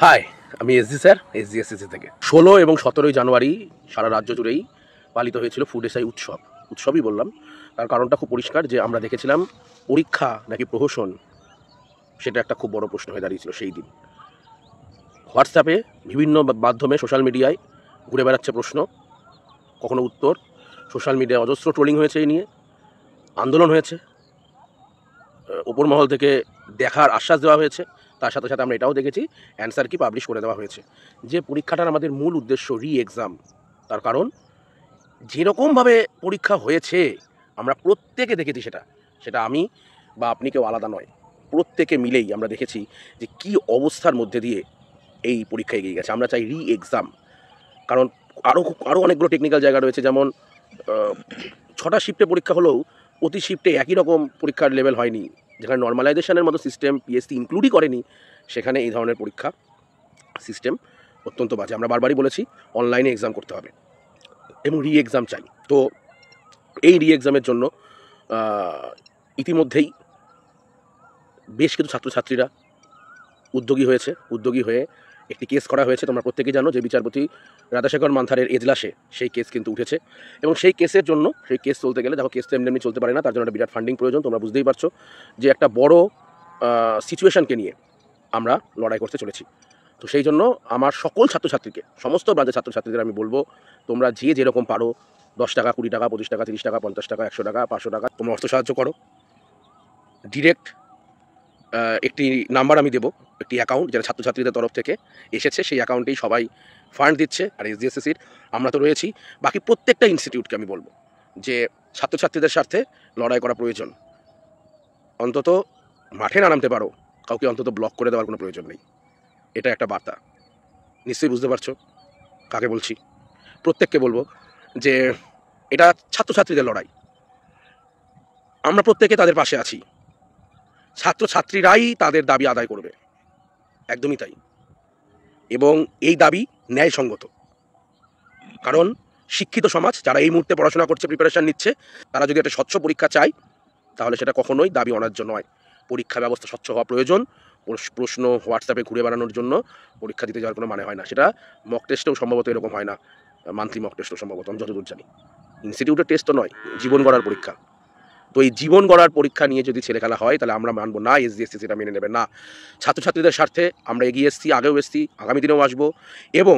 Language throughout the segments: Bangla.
হাই, আমি এসজি স্যার, এসজিএসসিসি থেকে ১৬ এবং ১৭ই জানুয়ারি সারা রাজ্য জুড়েই পালিত হয়েছিল ফুড এসআই উৎসব। উৎসবই বললাম, তার কারণটা খুব পরিষ্কার যে আমরা দেখেছিলাম পরীক্ষা নাকি প্রহসন, সেটা একটা খুব বড় প্রশ্ন হয়ে দাঁড়িয়েছিল সেই দিন। হোয়াটসঅ্যাপে বিভিন্ন মাধ্যমে সোশ্যাল মিডিয়ায় ঘুরে বেড়াচ্ছে প্রশ্ন, কখনো উত্তর। সোশ্যাল মিডিয়ায় অজস্র ট্রোলিং হয়েছে এই নিয়ে, আন্দোলন হয়েছে, উপর মহল থেকে দেখার আশ্বাস দেওয়া হয়েছে। তার সাথে সাথে আমরা এটাও দেখেছি অ্যান্সার কি পাবলিশ করে দেওয়া হয়েছে। যে পরীক্ষাটার আমাদের মূল উদ্দেশ্য রি এক্সাম, তার কারণ যেরকমভাবে পরীক্ষা হয়েছে আমরা প্রত্যেকে দেখেছি, সেটা সেটা আমি বা আপনি কেউ আলাদা নয়, প্রত্যেকে মিলেই আমরা দেখেছি যে কি অবস্থার মধ্যে দিয়ে এই পরীক্ষা এগিয়ে গেছে। আমরা চাই রি এক্সাম, কারণ আরও অনেকগুলো টেকনিক্যাল জায়গা রয়েছে, যেমন ৬টা শিফটে পরীক্ষা হলেও প্রতি শিফটে একই রকম পরীক্ষার লেভেল হয়নি। যেখানে নর্মালাইজেশনের মতো সিস্টেম পিএসসি ইনক্লুডই করেনি, সেখানে এই ধরনের পরীক্ষা সিস্টেম অত্যন্ত বাজে। আমরা বারবারই বলেছি অনলাইনে এক্সাম করতে হবে এবং রি এক্সাম চাই। তো এই রি এক্সামের জন্য ইতিমধ্যেই বেশ কিছু ছাত্রছাত্রীরা উদ্যোগী হয়ে একটি কেস করা হয়েছে। তোমরা প্রত্যেকেই জানো যে বিচারপতি রাধাশেখর মান্থারের এজলাসে সেই কেস কিন্তু উঠেছে, এবং সেই কেসের জন্য, সেই কেস চলতে গেলে, দেখো কেস তো এমনি চলতে পারে না, তার জন্য একটা বিরাট ফান্ডিং প্রয়োজন। তোমরা বুঝতেই পারছো যে একটা বড় সিচুয়েশনকে নিয়ে আমরা লড়াই করতে চলেছি। তো সেই জন্য আমার সকল ছাত্রছাত্রীকে, সমস্ত ব্রাঞ্চের ছাত্রছাত্রীদের আমি বলবো, তোমরা যে যেরকম পারো, 10 টাকা, 20 টাকা, 25 টাকা, 30 টাকা, 50 টাকা, 100 টাকা, 500 টাকা, তোমরা অর্থ সাহায্য করো। ডিরেক্ট একটি নাম্বার আমি দেবো, একটি অ্যাকাউন্ট যেটা ছাত্রছাত্রীদের তরফ থেকে এসেছে, সেই অ্যাকাউন্টেই সবাই ফান্ড দিচ্ছে। আর এসজিএসসিসির আমরা তো রয়েছি, বাকি প্রত্যেকটা ইনস্টিটিউটকে আমি বলবো যে ছাত্রছাত্রীদের স্বার্থে লড়াই করা প্রয়োজন। অন্তত মাঠে না নামতে পারো, কাউকে অন্তত ব্লক করে দেওয়ার কোনো প্রয়োজন নেই। এটা একটা বার্তা, নিশ্চয়ই বুঝতে পারছো কাকে বলছি। প্রত্যেককে বলবো যে এটা ছাত্রছাত্রীদের লড়াই, আমরা প্রত্যেকে তাদের পাশে আছি, ছাত্রছাত্রীরাই তাদের দাবি আদায় করবে, একদমই তাই। এবং এই দাবি ন্যায়সঙ্গত, কারণ শিক্ষিত সমাজ যারা এই মুহূর্তে পড়াশোনা করছে, প্রিপারেশান নিচ্ছে, তারা যদি একটা স্বচ্ছ পরীক্ষা চায়, তাহলে সেটা কখনোই দাবি অনার্য নয়। পরীক্ষা ব্যবস্থা স্বচ্ছ হওয়া প্রয়োজন। প্রশ্ন হোয়াটসঅ্যাপে ঘুরে বেড়ানোর জন্য পরীক্ষা দিতে যাওয়ার কোনো মানে হয় না। সেটা মক টেস্টেও সম্ভবত এরকম হয় না, মান্থলি মক টেস্টও সম্ভবত, আমি যতদূর জানি। ইনস্টিটিউটের টেস্ট তো নয়, জীবন গড়ার পরীক্ষা। তো এই জীবন গড়ার পরীক্ষা নিয়ে যদি ছেলেখেলা হয়, তাহলে আমরা মানবো না, এসজিএসসি সেটা মেনে নেবে না। ছাত্রছাত্রীদের স্বার্থে আমরা এগিয়ে এসেছি, আগেও এসেছি, আগামী দিনেও আসবো। এবং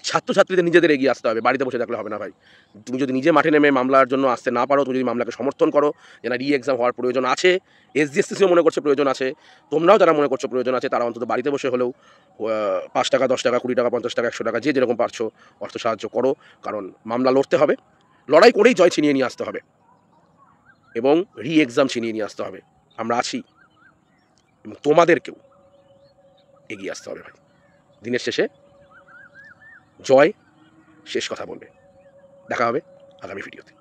ছাত্রছাত্রীদের নিজেদের এগিয়ে আসতে হবে, বাড়িতে বসে থাকলে হবে না ভাই। তুমি যদি নিজে মাঠে নেমে মামলার জন্য আসতে না পারো, তুমি যদি মামলাকে সমর্থন করো যে না, রি এক্সাম হওয়ার প্রয়োজন আছে, এসজিএসসিও মনে করছে প্রয়োজন আছে, তোমরাও যারা মনে করছো প্রয়োজন আছে, তারা অন্তত বাড়িতে বসে হলেও 5 টাকা, 10 টাকা, 20 টাকা, 50 টাকা, 100 টাকা, যে যেরকম পারছো অর্থ সাহায্য করো। কারণ মামলা লড়তে হবে, লড়াই করেই জয় ছিনিয়ে নিয়ে আসতে হবে, এবং রি এক্সাম ছিনিয়ে নিয়ে আসতে হবে। আমরা আছি, এবং তোমাদেরকেও এগিয়ে আসতে হবে ভাই। দিনের শেষে জয় শেষ কথা বলবে। দেখা হবে আগামী ভিডিওতে।